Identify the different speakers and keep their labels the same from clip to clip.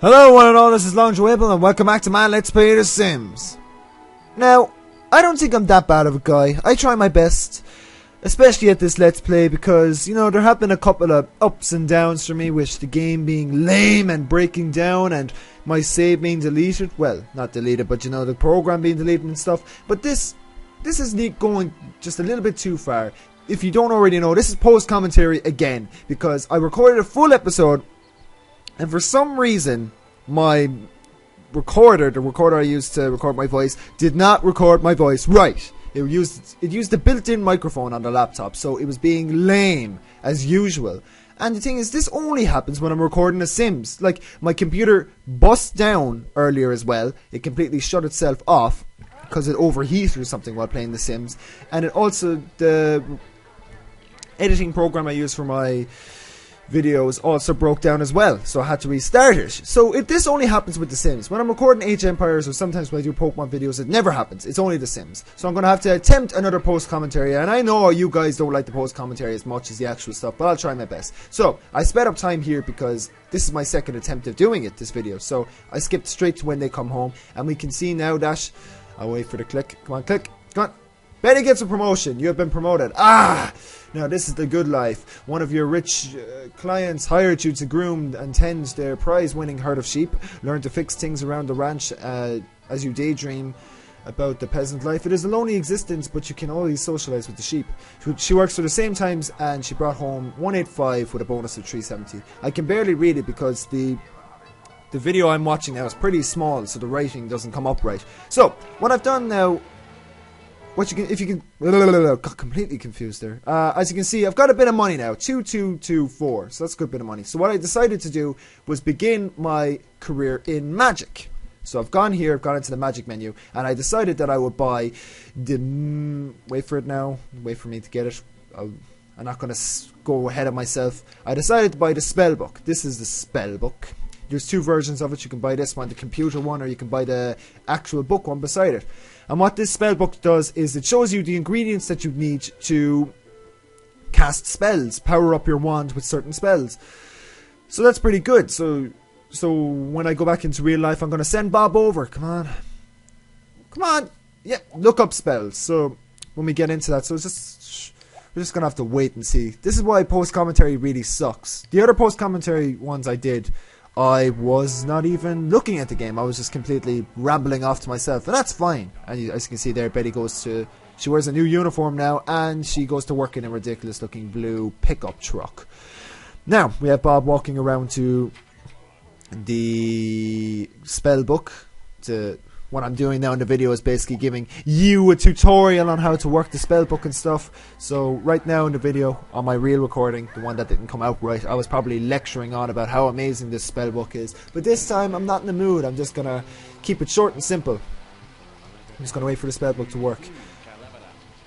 Speaker 1: Hello one and all, this is Long Joe Abel and welcome back to my Let's Play The Sims. Now, I don't think I'm that bad of a guy. I try my best, especially at this Let's Play because, you know, there have been a couple of ups and downs for me with the game being lame and breaking down and my save being deleted. Well, not deleted, but you know, the program being deleted and stuff. But this is going just a little bit too far. If you don't already know, this is post-commentary again because I recorded a full episode and for some reason, my recorder, the recorder I used to record my voice, did not record my voice right. It used the built-in microphone on the laptop, so it was being lame, as usual. And the thing is, this only happens when I'm recording The Sims. Like, my computer bust down earlier as well. It completely shut itself off because it overheated or something while playing The Sims. And it also, the editing program I use for my videos also broke down as well, so I had to restart it. So this only happens with The Sims. When I'm recording Age Empires or sometimes when I do Pokemon videos, it never happens. It's only The Sims. So I'm going to have to attempt another post-commentary, and I know you guys don't like the post-commentary as much as the actual stuff, but I'll try my best. So, I sped up time here because this is my second attempt of doing it, this video. So, I skipped straight to when they come home, and we can see now that... I'll wait for the click. Come on, click. Come on. Betty gets a promotion. You have been promoted. Ah! Now this is the good life. One of your rich clients hired you to groom and tend their prize-winning herd of sheep. Learn to fix things around the ranch as you daydream about the peasant life. It is a lonely existence, but you can always socialize with the sheep. She works for the same times, and she brought home 185 with a bonus of 370. I can barely read it because the video I'm watching now is pretty small, so the writing doesn't come up right. So what I've done now. Got completely confused there. As you can see, I've got a bit of money now, 2224, so that's a good bit of money. So what I decided to do was begin my career in magic. So I've gone here, I've gone into the magic menu, and I decided that I would buy the... wait for it now, wait for me to get it. I'm not going to go ahead of myself. I decided to buy the spell book. This is the spell book. There's two versions of it. You can buy this one, the computer one, or you can buy the actual book one beside it. And what this spell book does is it shows you the ingredients that you need to cast spells, power up your wand with certain spells. So that's pretty good. So when I go back into real life, I'm going to send Bob over. Come on. Come on. Yeah, look up spells. So when we get into that, so we're just going to have to wait and see. This is why post-commentary really sucks. The other post-commentary ones I did, I was not even looking at the game. I was just completely rambling off to myself. And that's fine. And as you can see there, Betty she wears a new uniform now. And she goes to work in a ridiculous looking blue pickup truck. Now, we have Bob walking around to the spell book. What I'm doing now in the video is basically giving you a tutorial on how to work the spell book and stuff. So right now in the video, on my real recording, the one that didn't come out right, I was probably lecturing on about how amazing this spell book is. But this time I'm not in the mood. I'm just gonna keep it short and simple. I'm just gonna wait for the spell book to work.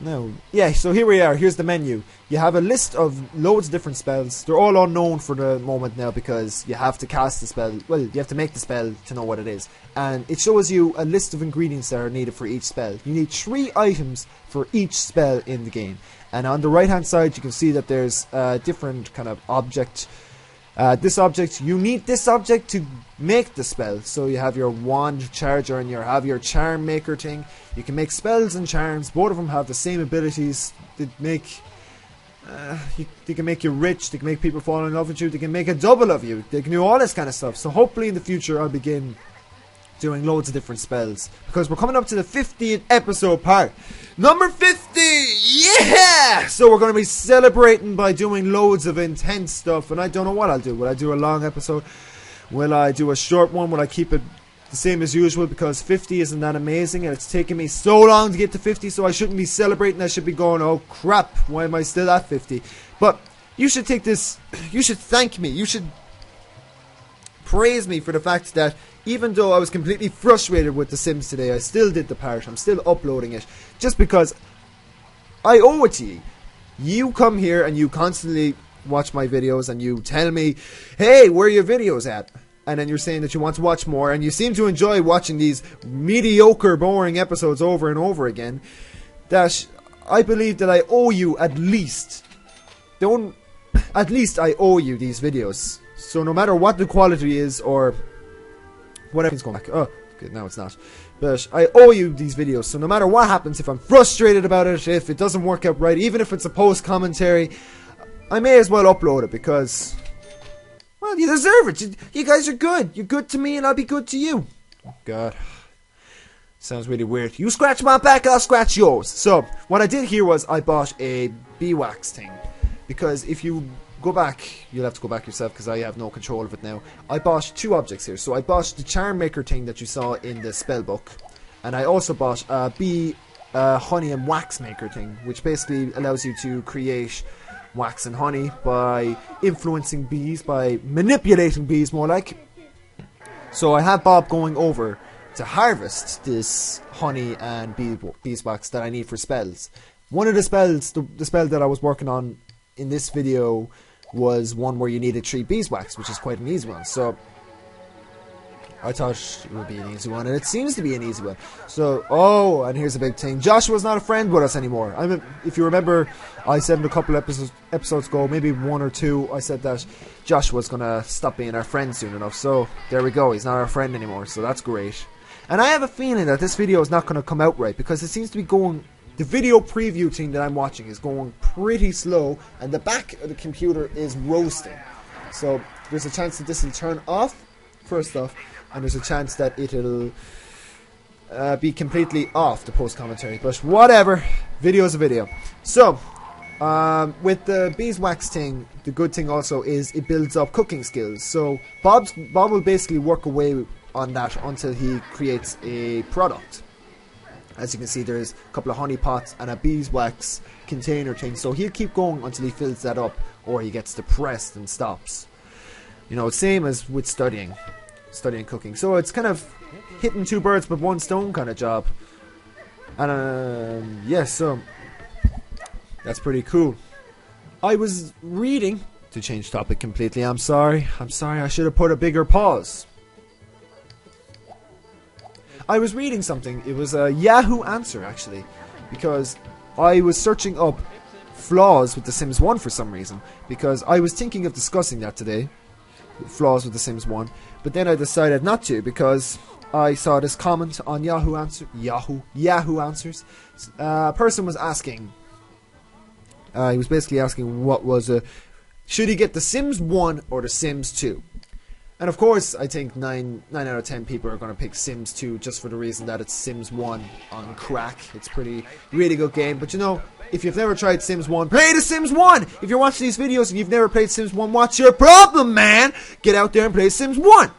Speaker 1: Now, yeah, so here we are. Here's the menu. You have a list of loads of different spells. They're all unknown for the moment now because you have to cast the spell. Well, you have to make the spell to know what it is. And it shows you a list of ingredients that are needed for each spell. You need 3 items for each spell in the game. And on the right hand side you can see that there's a different kind of object. You need this object to make the spell. So you have your wand charger and you have your charm maker thing. You can make spells and charms. Both of them have the same abilities. They can make you rich. They can make people fall in love with you. They can make a double of you. They can do all this kind of stuff. So hopefully in the future I'll begin doing loads of different spells because we're coming up to the 50th episode part. Number 50! Yeah! So we're going to be celebrating by doing loads of intense stuff, and I don't know what I'll do. Will I do a long episode? Will I do a short one? Will I keep it the same as usual because 50 isn't that amazing and it's taken me so long to get to 50, so I shouldn't be celebrating. I should be going, oh crap, why am I still at 50? But you should take this, you should thank me, you should praise me for the fact that even though I was completely frustrated with The Sims today, I still did the part. I'm still uploading it just because I owe it to you. You come here and you constantly watch my videos and you tell me, hey, where are your videos at? And then you're saying that you want to watch more, and you seem to enjoy watching these mediocre, boring episodes over and over again. That I believe that I owe you at least. I owe you these videos. So no matter what the quality is or whatever's going back. Oh, good, now it's not. But I owe you these videos, so no matter what happens, if I'm frustrated about it, if it doesn't work out right, even if it's a post commentary, I may as well upload it because, well, you deserve it. You guys are good. You're good to me, and I'll be good to you. Oh, God. Sounds really weird. You scratch my back, I'll scratch yours. So, what I did here was I bought a Beeswax thing. Because if you go back, you'll have to go back yourself because I have no control of it now. I bought 2 objects here. So I bought the charm maker thing that you saw in the spell book. And I also bought a bee honey and wax maker thing. Which basically allows you to create wax and honey by influencing bees, by manipulating bees more like. So I have Bob going over to harvest this honey and beeswax that I need for spells. One of the spells, the spell that I was working on in this video was one where you needed 3 beeswax, which is quite an easy one. So I thought it would be an easy one, and it seems to be an easy one. So, oh, and here's a big thing. Joshua's not a friend with us anymore. If you remember, I said in a couple episodes ago, maybe 1 or 2, I said that Joshua's going to stop being our friend soon enough. So, there we go. He's not our friend anymore, so that's great. And I have a feeling that this video is not going to come out right, because it seems to be going... The video preview thing that I'm watching is going pretty slow, and the back of the computer is roasting. So, there's a chance that this will turn off, first off, and there's a chance that it'll be completely off the post commentary. But whatever, video is a video. So, with the beeswax thing, the good thing also is it builds up cooking skills. So Bob will basically work away on that until he creates a product. As you can see, there's a couple of honey pots and a beeswax container thing. So he'll keep going until he fills that up, or he gets depressed and stops. You know, same as with studying cooking. So it's kind of hitting 2 birds with 1 stone kind of job. And yeah, so that's pretty cool. I was reading, to change topic completely, I'm sorry, I should have put a bigger pause. I was reading something, it was a Yahoo answer actually, because I was searching up flaws with The Sims 1 for some reason, because I was thinking of discussing that today, flaws with The Sims 1, but then I decided not to, because I saw this comment on Yahoo Answers. A person was asking, he was basically asking what was should he get The Sims 1 or The Sims 2? And of course, I think 9 out of 10 people are going to pick Sims 2 just for the reason that it's Sims 1 on crack. It's really good game. But you know, if you've never tried Sims 1, play The Sims 1! If you're watching these videos and you've never played Sims 1, what's your problem, man? Get out there and play Sims 1!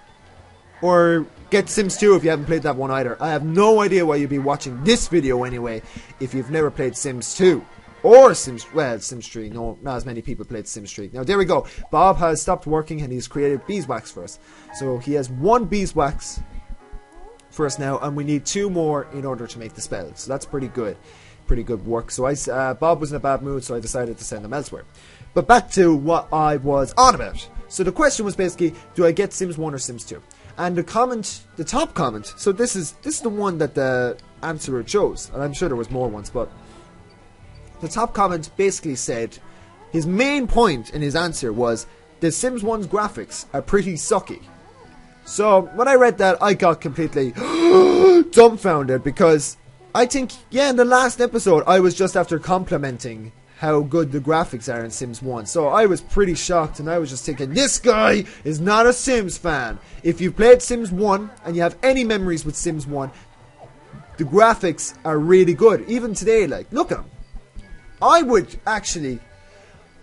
Speaker 1: Or get Sims 2 if you haven't played that one either. I have no idea why you'd be watching this video anyway if you've never played Sims 2. Or Sims 3. No, not as many people played Sims 3. Now, there we go. Bob has stopped working and he's created beeswax for us. So, he has 1 beeswax for us now, and we need 2 more in order to make the spell. So, that's pretty good. Pretty good work. So, Bob was in a bad mood, so I decided to send him elsewhere. But back to what I was on about. So, the question was basically, do I get Sims 1 or Sims 2? And the top comment, so this is the one that the answerer chose. And I'm sure there was more ones, but the top comment basically said his main point in his answer was the Sims 1's graphics are pretty sucky. So when I read that, I got completely dumbfounded, because I think, yeah, in the last episode I was just after complimenting how good the graphics are in Sims 1. So I was pretty shocked, and I was just thinking, this guy is not a Sims fan. If you've played Sims 1 and you have any memories with Sims 1, the graphics are really good. Even today, like, look at them. I'd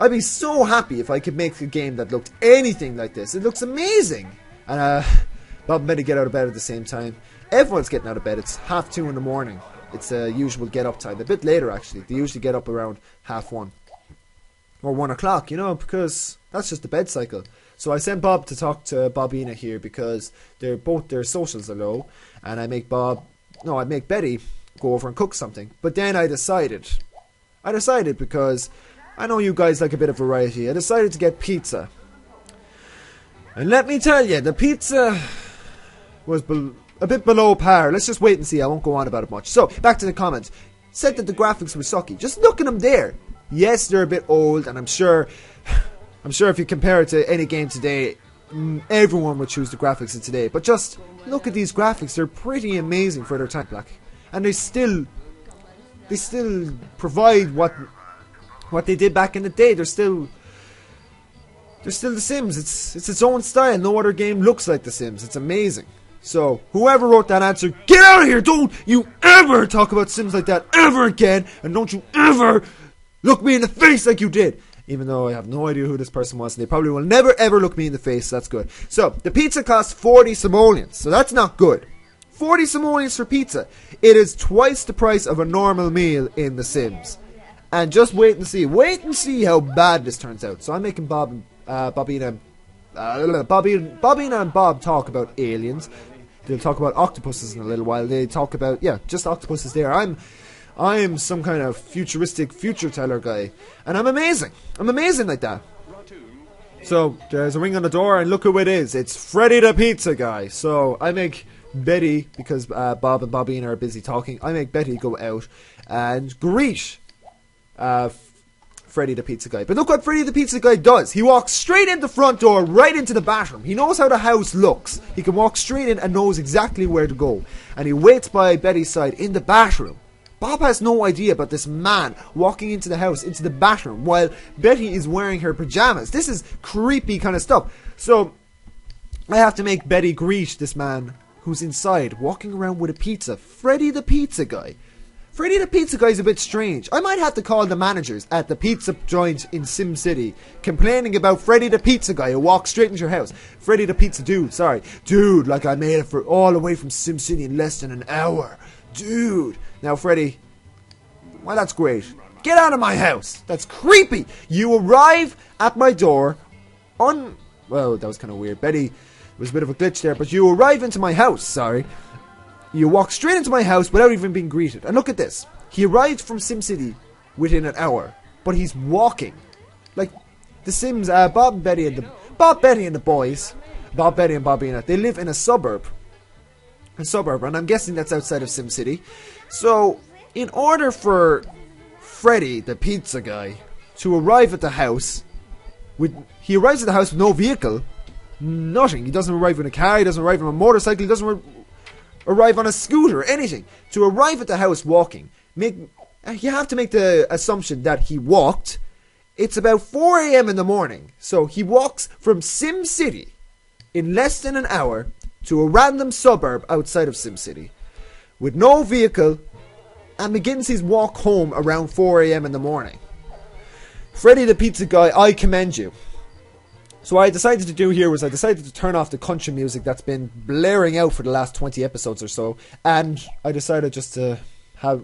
Speaker 1: be so happy if I could make a game that looked anything like this. It looks amazing. And Bob better get out of bed at the same time. Everyone's getting out of bed. It's 2:30 in the morning. It's a usual get up time. A bit later actually. They usually get up around 1:30 or 1 o'clock, you know, because that's just the bed cycle. So I sent Bob to talk to Bobina here, because their socials are low, and I make Betty go over and cook something. But then I decided because I know you guys like a bit of variety, I decided to get pizza. And let me tell you, the pizza was a bit below par. Let's just wait and see. I won't go on about it much. So, back to the comments. Said that the graphics were sucky. Just look at them there. Yes, they're a bit old, and I'm sure if you compare it to any game today, everyone would choose the graphics of today. But just look at these graphics; they're pretty amazing for their time, Black, and they still provide what they did back in the day. They're still The Sims. It's its own style. No other game looks like The Sims. It's amazing. So, whoever wrote that answer, get out of here! Don't you ever talk about Sims like that ever again! And don't you ever look me in the face like you did! Even though I have no idea who this person was, and they probably will never ever look me in the face, so that's good. So, the pizza costs 40 simoleons, so that's not good. 40 simoleons for pizza. It is twice the price of a normal meal in The Sims. And just wait and see. Wait and see how bad this turns out. So I'm making Bobby and Bob talk about aliens. They'll talk about octopuses in a little while. They talk about, just octopuses there. I'm some kind of futuristic future teller guy. And I'm amazing. I'm amazing like that. So, there's a ring on the door, and look who it is. It's Freddy the Pizza Guy. So, I make Betty, because Bob and Bobby are busy talking, I make Betty go out and greet Freddy the Pizza Guy. But look what Freddy the Pizza Guy does. He walks straight in the front door, right into the bathroom. He knows how the house looks. He can walk straight in and knows exactly where to go. And he waits by Betty's side in the bathroom. Bob has no idea about this man walking into the house, into the bathroom, while Betty is wearing her pajamas. This is creepy kind of stuff. So, I have to make Betty greet this man who's inside, walking around with a pizza. Freddy the Pizza Guy. Freddy the Pizza Guy is a bit strange. I might have to call the managers at the pizza joint in Sim City complaining about Freddy the Pizza Guy who walks straight into your house. Freddy the Pizza Dude, sorry. Dude, like I made it for all the way from Sim City in less than an hour. Dude. Now, Freddy, well, that's great. Get out of my house. That's creepy. You arrive at my door well, that was kind of weird. Betty, it was a bit of a glitch there, but you arrive into my house, sorry. You walk straight into my house without even being greeted. And look at this. He arrived from SimCity within an hour, but he's walking. Like, the Sims, Bob, Betty, and the boys, Bob, Betty, and Bobina, they live in a suburb. And I'm guessing that's outside of SimCity. So, in order for Freddy, the pizza guy, to arrive at the house, he arrives at the house with no vehicle, nothing. He doesn't arrive in a car, he doesn't arrive on a motorcycle, he doesn't arrive on a scooter, anything. To arrive at the house walking, you have to make the assumption that he walked. It's about 4 a.m. in the morning. So he walks from Sim City in less than an hour to a random suburb outside of Sim City with no vehicle and begins his walk home around 4 a.m. in the morning. Freddy the Pizza Guy, I commend you. So what I decided to do here was I decided to turn off the country music that's been blaring out for the last 20 episodes or so, and I decided just to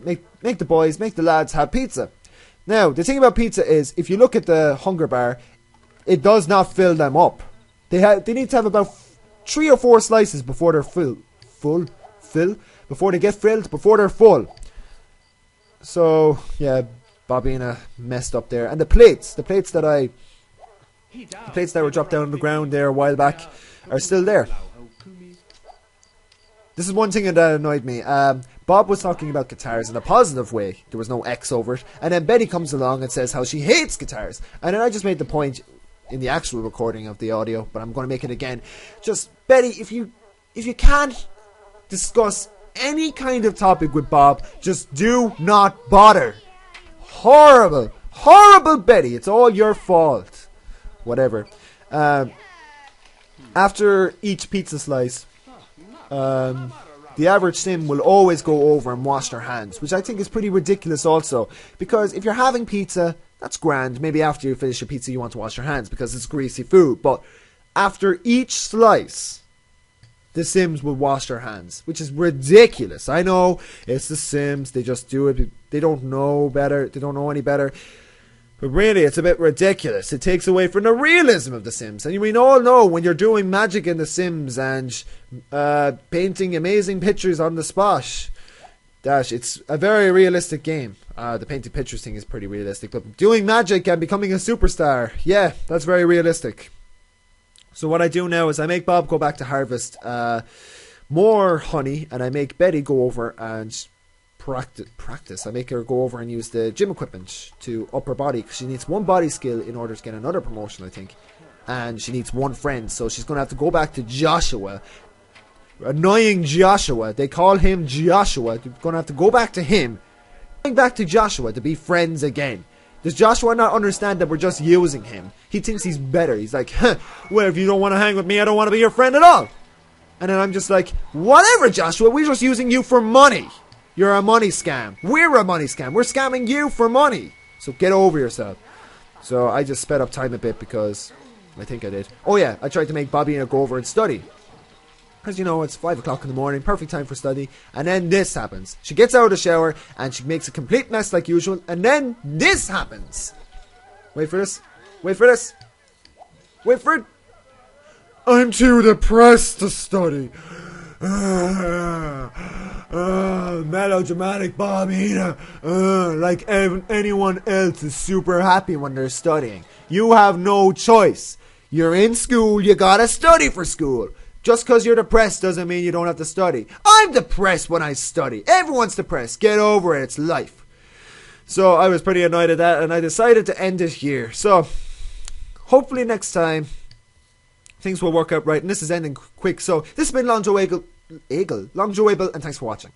Speaker 1: make the lads have pizza. Now, the thing about pizza is, if you look at the hunger bar, it does not fill them up. They need to have about 3 or 4 slices before they're before they get filled, before they're full. So, yeah, Bobina messed up there. And the plates that were dropped down on the ground there a while back are still there. This is one thing that annoyed me. Bob was talking about guitars in a positive way. There was no X over it. And then Betty comes along and says how she hates guitars. And then I just made the point in the actual recording of the audio, but I'm going to make it again. Just, Betty, if you can't discuss any kind of topic with Bob, just do not bother. Horrible. Horrible, Betty. It's all your fault. Whatever. After each pizza slice, the average sim will always go over and wash their hands, which I think is pretty ridiculous also, because if you're having pizza, that's grand. Maybe after you finish your pizza you want to wash your hands because it's greasy food, but after each slice, the Sims will wash their hands, which is ridiculous. I know, it's the Sims, they just do it, they don't know better, they don't know any better. But really, it's a bit ridiculous. It takes away from the realism of The Sims. And we all know when you're doing magic in The Sims and painting amazing pictures on the spot, that it's a very realistic game. The painting pictures thing is pretty realistic. But doing magic and becoming a superstar, yeah, that's very realistic. So what I do now is I make Bob go back to harvest more honey. And I make Betty go over and practice. I make her go over and use the gym equipment to up her body, because she needs one body skill in order to get another promotion, I think. and she needs one friend, so she's going to have to go back to Joshua. Annoying Joshua. They call him Joshua. They're going to have to go back to him. Going back to Joshua to be friends again. Does Joshua not understand that we're just using him? He thinks he's better. He's like, huh, well, if you don't want to hang with me, I don't want to be your friend at all. And then I'm just like, whatever, Joshua, we're just using you for money. You're a money scam. We're a money scam. We're scamming you for money. So get over yourself. So I just sped up time a bit because I think I did. Oh yeah, I tried to make Bobby and her go over and study. Because, you know, it's 5 o'clock in the morning, perfect time for study. And then this happens. She gets out of the shower and she makes a complete mess like usual. And then this happens. Wait for this. Wait for this. Wait for it. I'm too depressed to study. Melodramatic Bobby. Like anyone else is super happy when they're studying. You have no choice. You're in school, you gotta study for school. Just because you're depressed doesn't mean you don't have to study. I'm depressed when I study. Everyone's depressed. Get over it. It's life. So I was pretty annoyed at that, and I decided to end it here. So hopefully next time things will work out right. And this is ending quick. So this has been Long Joe Eagle, and thanks for watching.